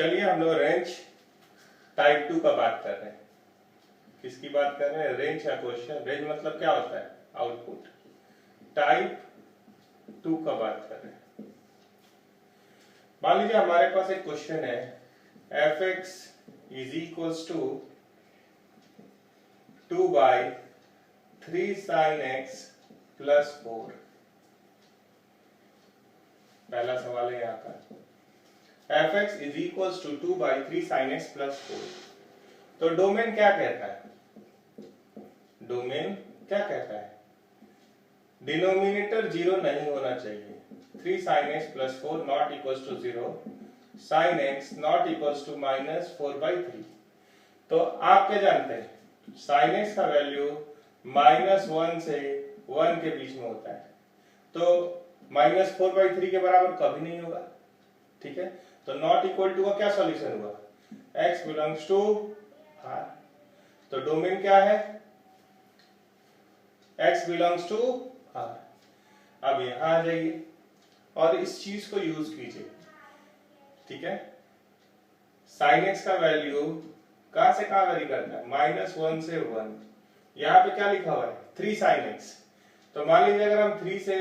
चलिए हम लोग रेंज टाइप 2 का बात कर रहे हैं। किसकी बात कर रहे हैं? रेंज का क्वेश्चन। रेंज मतलब क्या होता है? आउटपुट। टाइप 2 का बात कर रहे हैं। मान लीजिए हमारे पास एक क्वेश्चन है, f x is equals to 2/3 sin x plus 4। पहला सवाल है यहाँ का, f x is equals to 2/3 sin x plus 4। तो डोमेन क्या कहता है? डोमेन क्या कहता है? डिनोमिनेटर 0 नहीं होना चाहिए। 3 sin x plus 4 not equals to 0, sin x not equals to -4/3। तो आप क्या जानते हैं? sin x का वैल्यू -1 से 1 के बीच में होता है, तो -4/3 के बराबर कभी नहीं होगा। ठीक है, तो नॉट इक्वल टू का क्या सॉल्यूशन हुआ? x belongs to r। तो डोमेन क्या है? x belongs to r। अब यहां आ जाइए और इस चीज को यूज कीजिए। ठीक है, sin x का वैल्यू कहां से कहां वेरी करता है? -1 से 1। यहाँ पे क्या लिखा हुआ है? 3 sin x। तो मान लीजिए अगर हम 3 से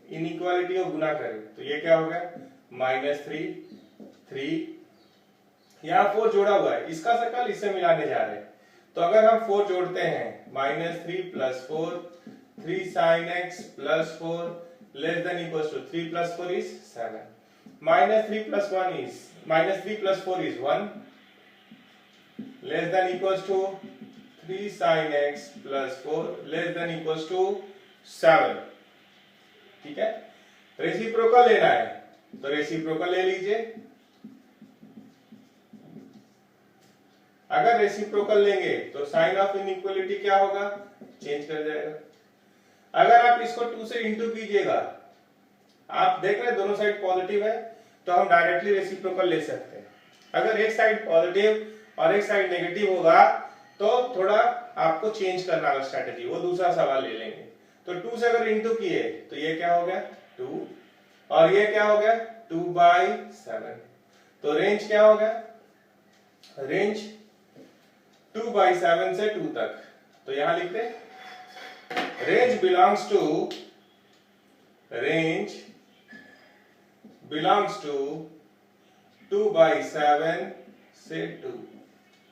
इनइक्वालिटी को गुना करें तो ये क्या हो गया? -3 यहाँ 4 जोड़ा हुआ है, इसका सर्कल इससे मिलाने जा रहे हैं। तो अगर हम 4 जोड़ते हैं, -3 plus 4, 3 sin x plus 4 less than equals to 3 plus 4 is 7। -3 plus 4 is 1 less than equals to 3 sin x plus 4 less than equals to 7। ठीक है, रेसिप्रोकल लेना है तो रेसिप्रोकल ले लीजिए। अगर रेसिप्रोकल लेंगे तो साइन ऑफ इनइक्वालिटी क्या होगा? चेंज कर जाएगा। अगर आप इसको 2 से इंटू कीजिएगा, आप देख रहे हैं दोनों साइड पॉजिटिव है, तो हम डायरेक्टली रेसिप्रोकल ले सकते हैं। अगर एक साइड पॉजिटिव और एक साइड नेगेटिव होगा तो थोड़ा आपको चेंज करना होगा स्ट्रेटेजी, वो दूसरा सवाल ले लेंगे। तो 2 से अगर इंटू किए तो ये क्या हो गया? 2, और ये क्या हो गया? 2/7। तो रेंज क्या हो गया? रेंज 2/7 से 2 तक। तो यहां लिखते रेंज बिलोंग्स टू 2/7 से 2।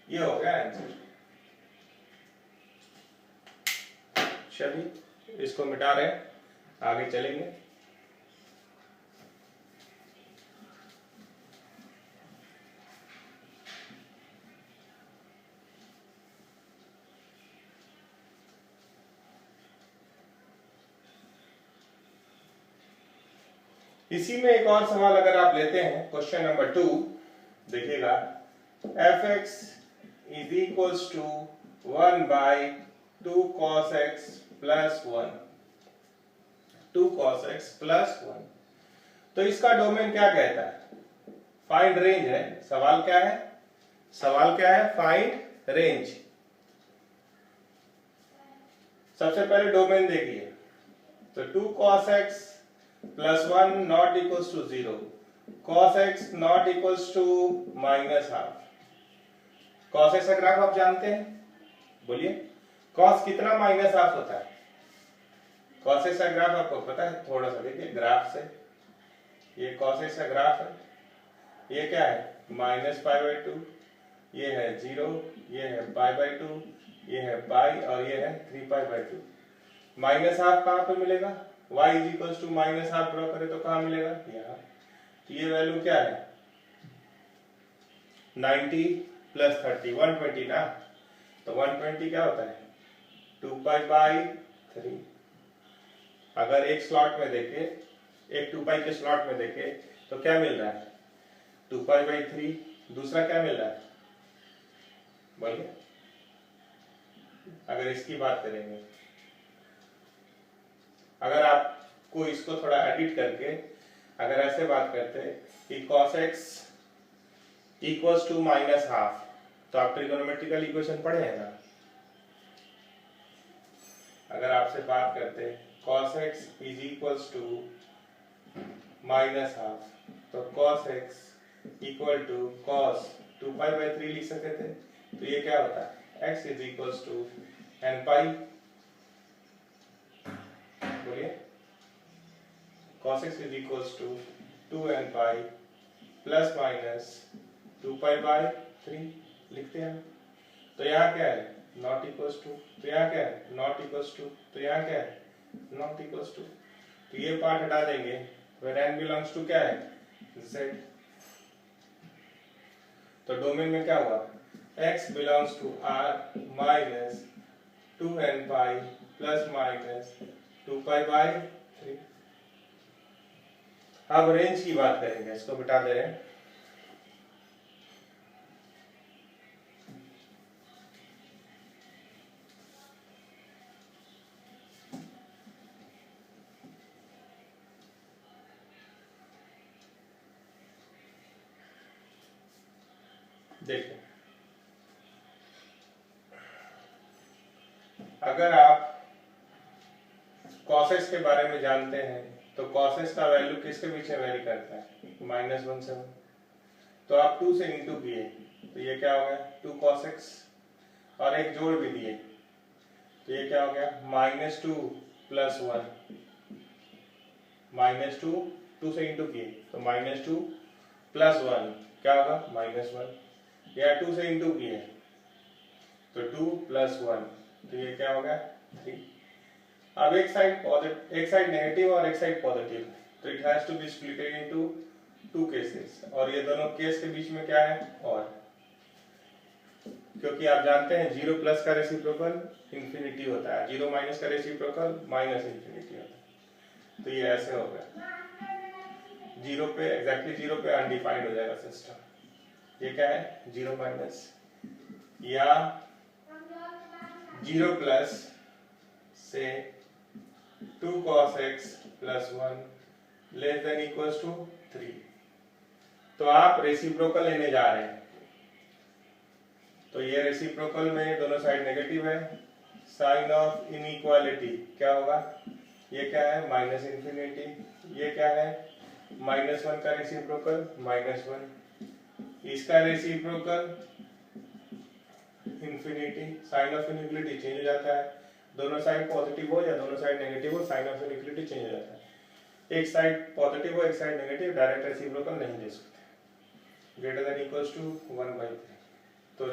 ये हो गया आंसर। चलिए इसको मिटा रहे हैं, आगे चलेंगे। इसी में एक और सवाल अगर आप लेते हैं, क्वेश्चन नंबर 2 देखिएगा, f x is equals to 1/2 cos x plus 1। 2 cos x plus 1। तो इसका डोमेन क्या कहता है? फाइंड रेंज है। सवाल क्या है? सवाल क्या है? Find range. सबसे पहले डोमेन देखिए, तो 2 cos x plus 1 not equals to 0, cos x not equals to -12। cos x का ग्राफ आप जानते हैं? बोलिए, cos कितना -12 होता है? cos x का ग्राफ आपको पता है? थोड़ा सा देखिए ग्राफ से, ये cos x का ग्राफ है, ये क्या है? -π/2, ये है 0, ये है π/2, ये है π और ये है 3π/2। -12 कहां पे मिलेगा? y is equals to -12 draw करें तो कहां मिलेगा? यहाँ। तो ये वैल्यू क्या है? 90 प्लस 30 120 ना। तो 120 क्या होता है? 2π/3। अगर एक स्लॉट में देखे, एक 2π के स्लॉट में देखे तो क्या मिल रहा है? 2π/3। दूसरा क्या मिल रहा है? बोलिए, अगर इसकी बात करेंगे, अगर आपको इसको थोड़ा एडिट करके अगर ऐसे बात करते कि cos x इक्वल्स टू -12, तो आप ट्रिगोनोमेट्रिकल इक्वेशन पढ़े हैं ना? अगर आपसे बात करते cos x is equals to -12, तो cos x equal to cos 2π/3 लिख सकते थे। तो ये क्या होता है, x is equal to n pi, बोलिए, cos x is equal to 2n pi plus minus 2π/3 लिखते हैं। तो यहाँ क्या है, नॉट इक्वल्स टू, तो यहाँ क्या है, नॉट इक्वल्स टू, तो यहाँ क्या है, नॉट इक्वल्स टू। तो ये पार्ट हटा देंगे, when n बिलोंग्स टू क्या है, z। तो डोमेन में क्या हुआ, x belongs to r minus 2n pi plus minus 2π/3। अब रेंज की बात करेंगे, इसको बिठा दे रहे हैं। देखो, अगर आप cos x के बारे में जानते हैं तो cos x का वैल्यू किसके पीछे वेरी करता है, -1 से 1। तो आप 2 से इंटू किए तो ये क्या हो गया, 2 cos x, और एक जोड़ भी दिए तो ये क्या हो गया, -2 + 1, -2, 2 से इंटू किए तो -2 + 1 क्या होगा, -1, या 2 से इंटू किए तो 2 + 1, तो ये क्या हो गया, 3। अब एक साइड पॉजिटिव, एक साइड नेगेटिव और एक साइड पॉजिटिव, तो it has to be splitted into 2 cases, और ये दोनों केस के बीच में क्या है, और, क्योंकि आप जानते हैं 0+ का रेसिप्रोकल इंफिनिटी होता है, 0- का रेसिप्रोकल -इंफिनिटी होता है। तो ये ऐसे हो गया, 0 पे, एग्जैक्टली 0 पे अनडिफाइंड हो जाएगा सिस्टम। ये क्या है, 0- या 0+ से 2 cos x + 1 < 3। तो आप रेसिप्रोकल लेने जा रहे हैं, तो ये रेसिप्रोकल में दोनों साइड नेगेटिव है, साइन ऑफ इनइक्वालिटी क्या होगा, ये क्या है, -इंफिनिटी, ये क्या है, -1 का रेसिप्रोकल -1, इसका reciprocal infinity, sign of inequality change हो जाता है, दोनों साइड पॉजिटिव हो या दोनों साइड नेगेटिव हो, साइन ऑफ इनइक्वालिटी चेंज हो जाता है। एक साइड पॉजिटिव हो एक साइड नेगेटिव, डायरेक्ट रेसिप्रोकल नहीं दे सकते, > 1/3। तो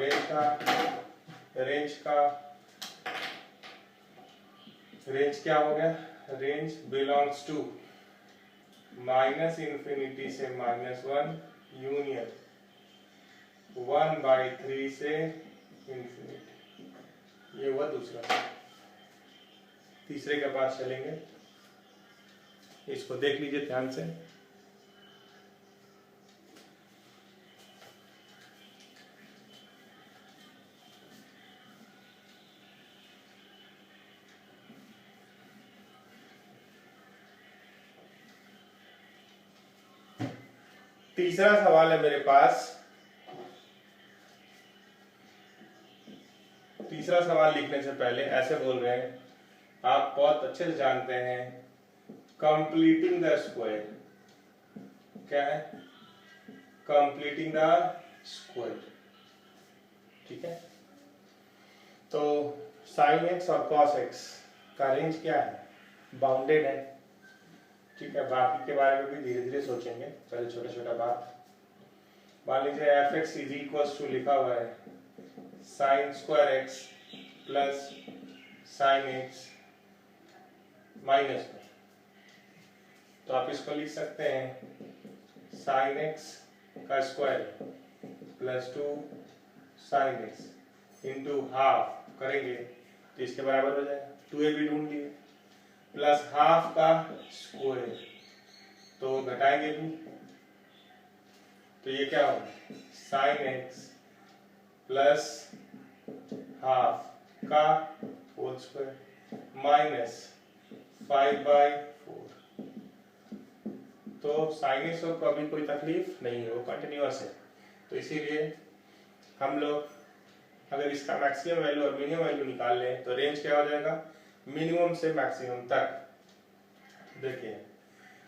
रेंज क्या हो गया, रेंज बिलोंग्स टू -इंफिनिटी से -1 यूनियन 1/3 से इंफिनिटी। ये हुआ दूसरा। तीसरे के पास चलेंगे, इसको देख लीजिए ध्यान से। तीसरा सवाल है मेरे पास। तीसरा सवाल लिखने से पहले ऐसे बोल रहे हैं, आप बहुत अच्छे से जानते हैं, कंप्लीटिंग द स्क्वायर क्या है, कंप्लीटिंग द स्क्वायर, ठीक है। तो साइन एक्स और कॉस एक्स का रेंज क्या है, बाउंडेड है, ठीक है। बाकी के बारे में भी धीरे धीरे सोचेंगे, पहले छोटा छोटा बात। मान लीजिए f x is equal to लिखा हुआ है sine square x plus sine x minus में, तो आप इसको लिख सकते हैं साइन एक्स का square plus 2 sine x into half करेंगे तो इसके बराबर हो जाएगा, 2a भी ढूंढ लिए, प्लस हाफ का स्क्वायर, तो घटाएंगे भी, तो ये क्या होगा साइन एक्स प्लस हाफ का होल स्क्वायर माइनस 5/4। तो साइन एक्स को कभी कोई तकलीफ नहीं है, वो कंटिन्यूअस है। तो इसीलिए हम लोग अगर इसका मैक्सिमम वैल्यू और मिनिमम वैल्यू निकाल लें तो रेंज क्या हो जाएगा, मिनिमम से मैक्सिमम तक। देखिए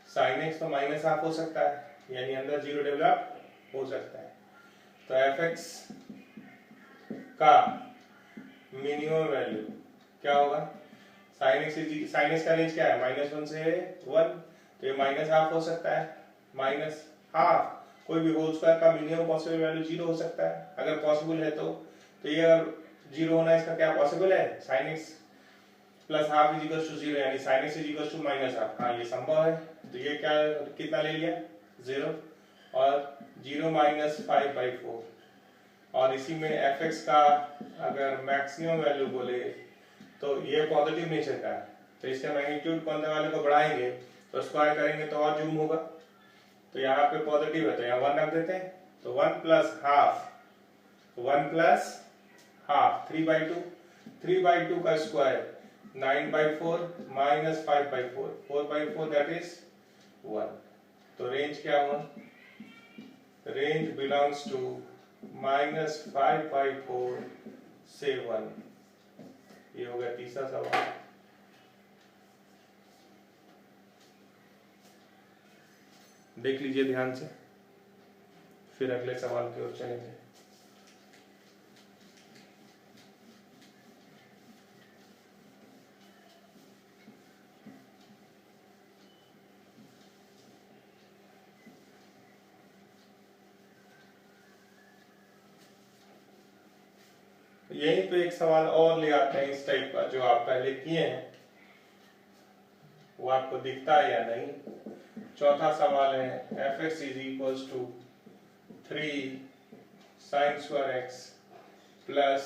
साइन एक्स तो -1/2 हो सकता है, यानी अंदर 0 डेवलप हो सकता है। तो fx का मिनिमम वैल्यू क्या होगा? साइन एक्स का रेंज क्या है? -1 से 1, तो ये -½ हो सकता है। -½ कोई भी होल स्क्वायर का मिनिमम पॉसिबल वैल्यू 0 हो सकता है, अगर पॉसिबल है तो ये अगर 0 होना इसका क्या पॉसिबल है? Sine x plus half is equal to 0, यानी sine x is equal to -½ हाँ ये संभव है। तो ये क्या कितना ले लिया? 0 और 0 -5/4, और इसी में fx का अगर मैक्सिमम वैल्यू बोले तो ये पॉजिटिव नेचर का है, तो इसका मैग्नीट्यूड कौन से वाले को बढ़ाएंगे तो स्क्वायर करेंगे तो और जूम होगा। तो यहाँ पे पॉजिटिव है तो यहाँ 1 रख देते हैं, तो 1 + ½ 3/2, 3/2 का स्क्वायर 9/4 -5/4, 4/4 दैट इज 1। तो रेंज क्या हुआ? रेंज बिलोंग्स टू -5/4 से 1। ये हो गया तीसरा सवाल। देख लीजिए ध्यान से, फिर अगले सवाल की ओर चलेंगे। यहीं पे एक सवाल और ले आते हैं इस टाइप का, जो आप पहले किए हैं, वो आपको दिखता है या नहीं। चौथा सवाल है fx = 3 sin² x plus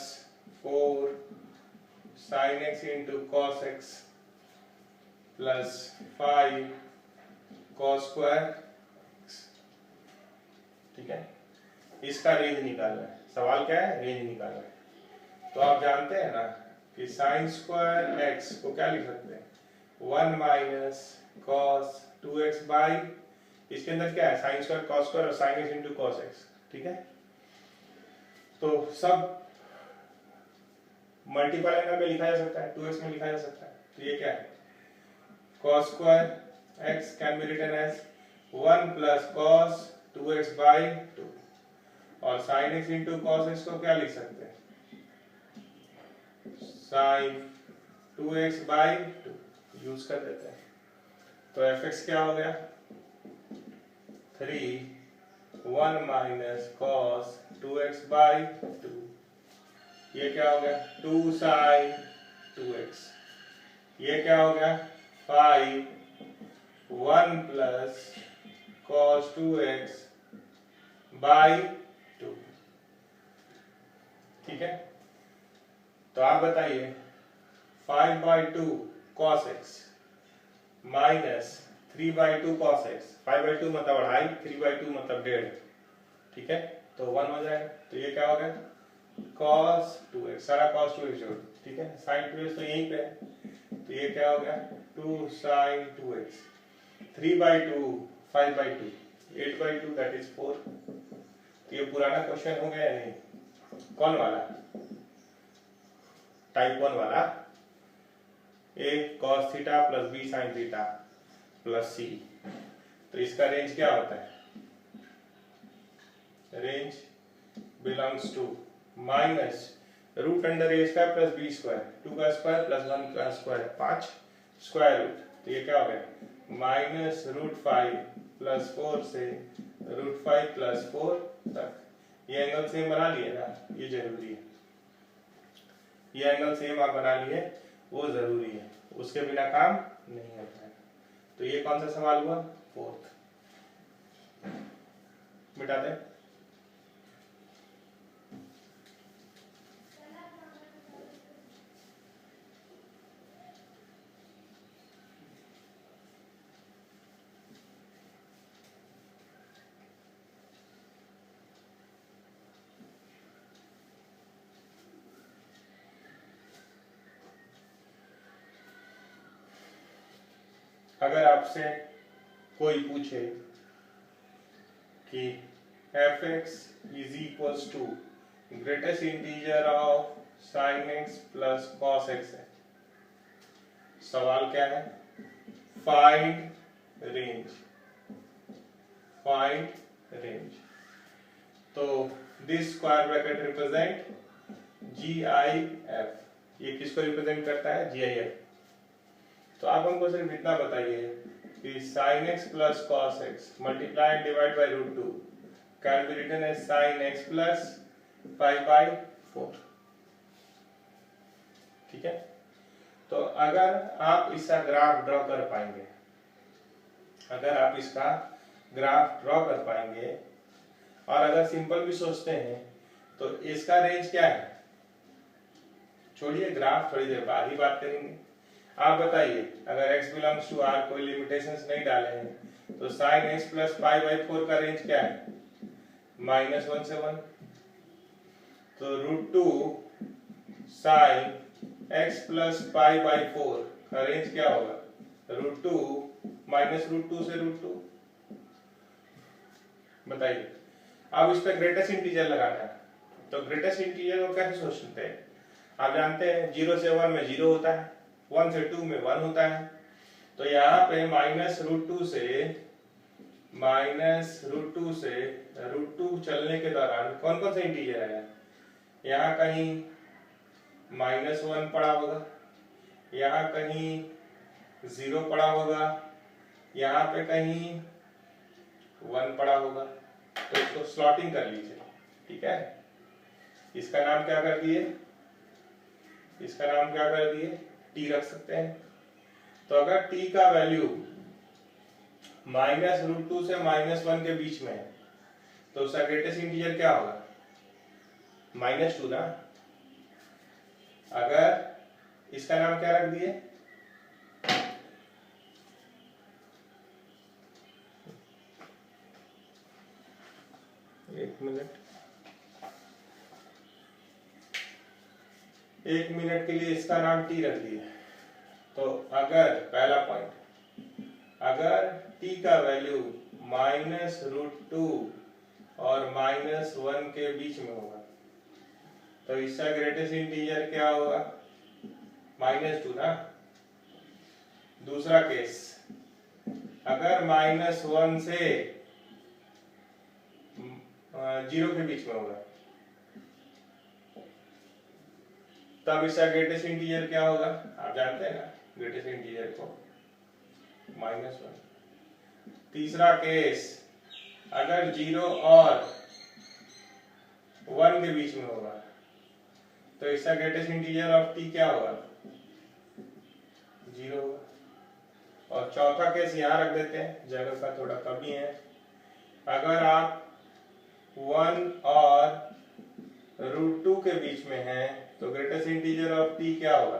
4 sin x into cos x plus 5 cos² x। ठीक है, इसका रेंज निकालना है। सवाल क्या है? रेंज निकालना है। तो आप जानते हैं ना कि sin² x को क्या लिख सकते हैं? 1 - cos 2x बाई, इसके अंदर क्या है? sin² cos² और sin x into cos x। ठीक है, तो सब मल्टीपल एंगल में लिखा जा सकता है, 2x में लिखा जा सकता है। तो ये क्या है? cos² x can be written as 1 + cos 2x by 2, और sin x into cos x को क्या लिख सकते हैं? sin 2x बाई 2 यूज कर देते हैं। तो fx क्या हो गया? 3 1 - cos 2x बाई 2, ये क्या हो गया? 2 sin 2x, ये क्या हो गया? 5 1 + cos 2x बाई 2। ठीक है, तो आप बताइए 5/2 cos x minus 3/2 cos x, 5/2 मतलब 2.5, 3/2 मतलब 1.5। ठीक है, तो 1 हो जाएगा। तो ये क्या हो गया? cos 2x, सारा cos 2x जोड़। ठीक है, sin 2x तो यहीं पे है, तो ये क्या हो गया? 2 sin 2x, 3/2 5/2 8/2 दैट इज 4। तो ये पुराना क्वेश्चन हो गया या नहीं? कौन वाला? टाइप 1 वाला, a cos theta plus b sin theta plus c। तो इसका रेंज क्या होता है? Range belongs to -√√a² plus b² 2 का स्क्वायर प्लस 1 का स्क्वायर 5 स्क्वायर रूट। तो ये क्या हो गया? -√5 + 4 से √5 + 4 तक। ये एंगल सेम बना लिए ना, ये जरूरी है। ये एंगल सेम आप बना लिए, वो जरूरी है, उसके बिना काम नहीं होता है। तो ये कौन सा सवाल हुआ? 4th। मिटा दें। अगर आपसे कोई पूछे कि fx = greatest integer of sin x plus cos x है, सवाल क्या है? Find range. Find range. तो this square bracket represent GIF। ये किसको रिप्रेजेंट करता है? GIF। तो आप हमको सिर्फ इतना बताइए कि sin x plus cos x multiply and divide by √2 can be written as sin x plus pi by 4। ठीक है, तो अगर आप इसका ग्राफ ड्रॉ कर पाएंगे, अगर आप इसका ग्राफ ड्रॉ कर पाएंगे और अगर सिंपल भी सोचते हैं तो इसका रेंज क्या है? छोड़िए ग्राफ, थोड़ी देर बाद ही बात करेंगे। आप बताइए, अगर x बिलोंग्स टू r कोई लिमिटेशंस नहीं डाले हैं तो sin x plus pi by 4 का रेंज क्या है? -1 से 1। तो √2 sin x plus pi by 4 का रेंज क्या होगा? √2 माइनस √2 से √2। बताइए, अब इस पे ग्रेटेस्ट इंटीजर लगाना है, तो ग्रेटेस्ट इंटीजर को कैसे सोचते हैं? आप जानते हैं 0 से 1 में 0 होता है, 1 से 2 में 1 होता है। तो यहाँ पे -√2 से √2 चलने के दौरान कौन कौन सा इंटीजर आया? यहाँ कहीं -1 पड़ा होगा, यहाँ कहीं 0 पड़ा होगा, यहाँ पे कहीं 1 पड़ा होगा। तो इसको स्लॉटिंग कर लीजिए। ठीक है, इसका नाम क्या कर दिए? इसका नाम क्या कर दिए? t रख सकते हैं। तो अगर t का वैल्यू -√2 से -1 के बीच में है तो उसका ग्रेटेस्ट इंटीजर क्या होगा? -2 ना। अगर इसका नाम क्या रख दिए? एक मिनट के लिए इसका नाम t रख दिए। तो अगर पहला पॉइंट, अगर t का वैल्यू -√2 और -1 के बीच में होगा तो इसका ग्रेटेस्ट इंटीजर क्या होगा? -2 ना। दूसरा केस, अगर -1 से 0 के बीच में होगा तब इसका ग्रेटेस्ट इंटीजर क्या होगा? आप जानते हैं ना ग्रेटेस्ट इंटीजर को, -1। तीसरा केस, अगर 0 और 1 के बीच में होगा तो इसका ग्रेटेस्ट इंटीजर ऑफ t क्या होगा? 0 होगा। और चौथा केस यहाँ रख देते हैं, जगह का थोड़ा कमी है। अगर आप 1 और √2 के बीच में है तो ग्रेटेस्ट इंटीजर ऑफ t क्या होगा?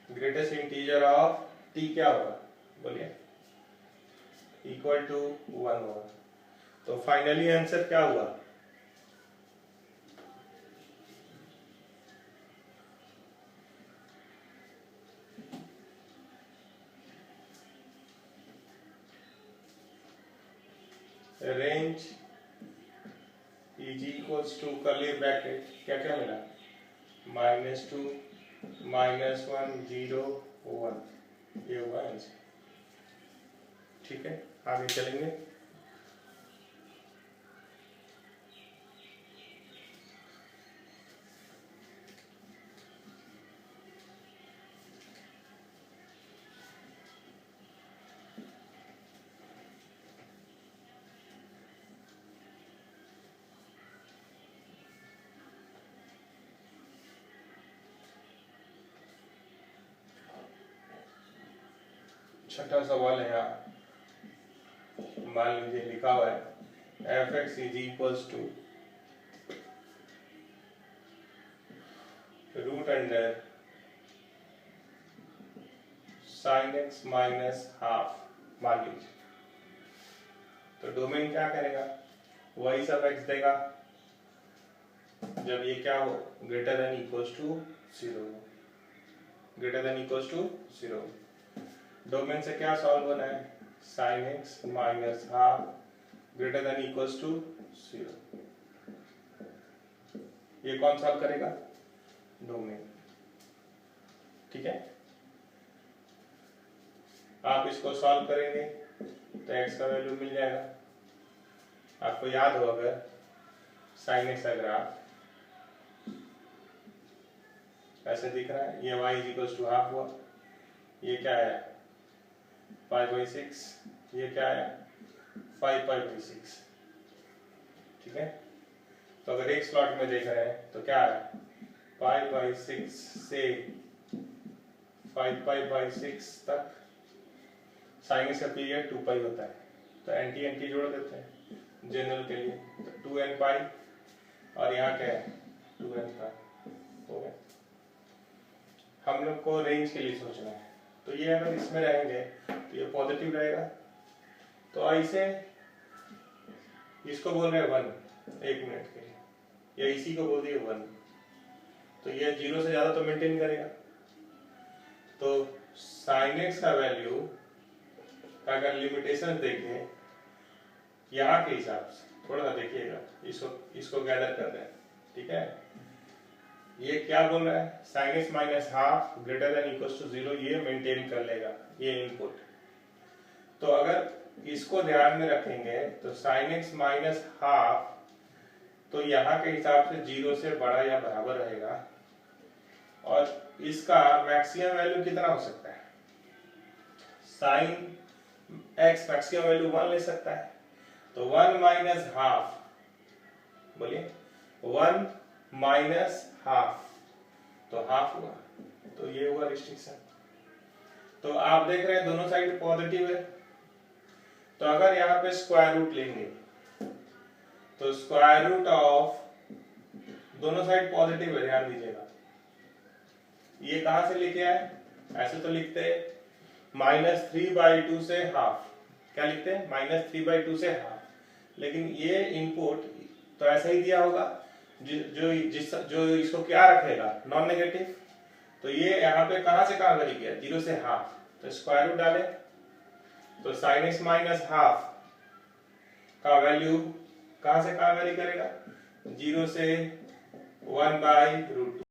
ग्रेटेस्ट इंटीजर ऑफ t क्या होगा? बोलिए। = 1 होगा। तो फाइनली आंसर क्या हुआ? रेंज = कर्ली ब्रैकेट क्या क्या मिला? -2 -1 0 1। ये हुआ आंसर। ठीक है, आगे चलेंगे। छठा सवाल है यहाँ, मान लीजिए लिखा हुआ है f(x) = √sin x -½ मान लीजिए। तो डोमेन क्या करेगा? वही सब x देगा जब ये क्या हो? Greater than equals to 0, greater than equals to 0। Domain से क्या सॉल्व होना है? sin x -½ greater than equals to 0। ये कौन सॉल्व करेगा? डोमेन। ठीक है, आप इसको सॉल्व करेंगे तो x का वैल्यू मिल जाएगा आपको याद हो अगर साइन एक्स का ग्राफ ऐसे दिख रहा है, ये y इक्वल्स टू हाफ हुआ, ये क्या है 5/6, ये क्या है 5/6, ठीक है। तो अगर एक स्लॉट में देख रहे हैं तो क्या है 5/6 से 5/6 तक साइन एक्स का पीरियड 2 होता है, तो एंटी एंटी जोड़ देते हैं जनरल के लिए, तो 2n पाई और यहाँ क्या है 2n पाई हो गया। हम लोग को रेंज के लिए सोचना है, तो ये अगर इसमें रहेंगे तो ये पॉजिटिव रहेगा, तो ऐसे इसको बोल रहे हैं 1 1 मिनट के लिए, या इसी को बोल दिए 1, तो ये 0 से ज्यादा तो मेंटेन करेगा। तो साइन एक्स का वैल्यू का अगर लिमिटेशन देखें यहाँ के हिसाब से, थोड़ा सा देखिएगा, इसको गैदर कर रहे हैं, ठीक है। ये क्या बोल रहा है sine x minus half greater than equals to 0, ये मेंटेन कर लेगा ये इनपुट। तो अगर इसको ध्यान में रखेंगे तो साइन एक्स माइनस हाफ तो यहाँ के हिसाब से 0 से बड़ा या बराबर रहेगा, और इसका मैक्सिमम वैल्यू कितना हो सकता है, साइन एक्स मैक्सिमम वैल्यू 1 ले सकता है, तो 1 माइनस हाफ, बोलिए 1 माइनस हाफ, तो हाफ हुआ, तो ये हुआ रिस्ट्रिक्शन। तो आप देख रहे हैं दोनों साइड पॉजिटिव है, तो अगर यहाँ पे स्क्वायर रूट लेंगे तो स्क्वायर रूट ऑफ दोनों साइड पॉजिटिव है, ध्यान दीजिएगा। ये कहां से लेके आए, ऐसे तो लिखते -3/2 से हाफ, क्या लिखते हैं -3/2 से हाफ, लेकिन ये इनपुट तो ऐसा ही दिया होगा जो इसको क्या रखेगा नॉन नेगेटिव, तो ये यहाँ पे कहां से कहां वैरी किया 0 से हाफ, तो स्क्वायर रूट डाले तो साइन एक्स माइनस हाफ का वैल्यू कहां से कहां वैरी करेगा 0 से 1/√2।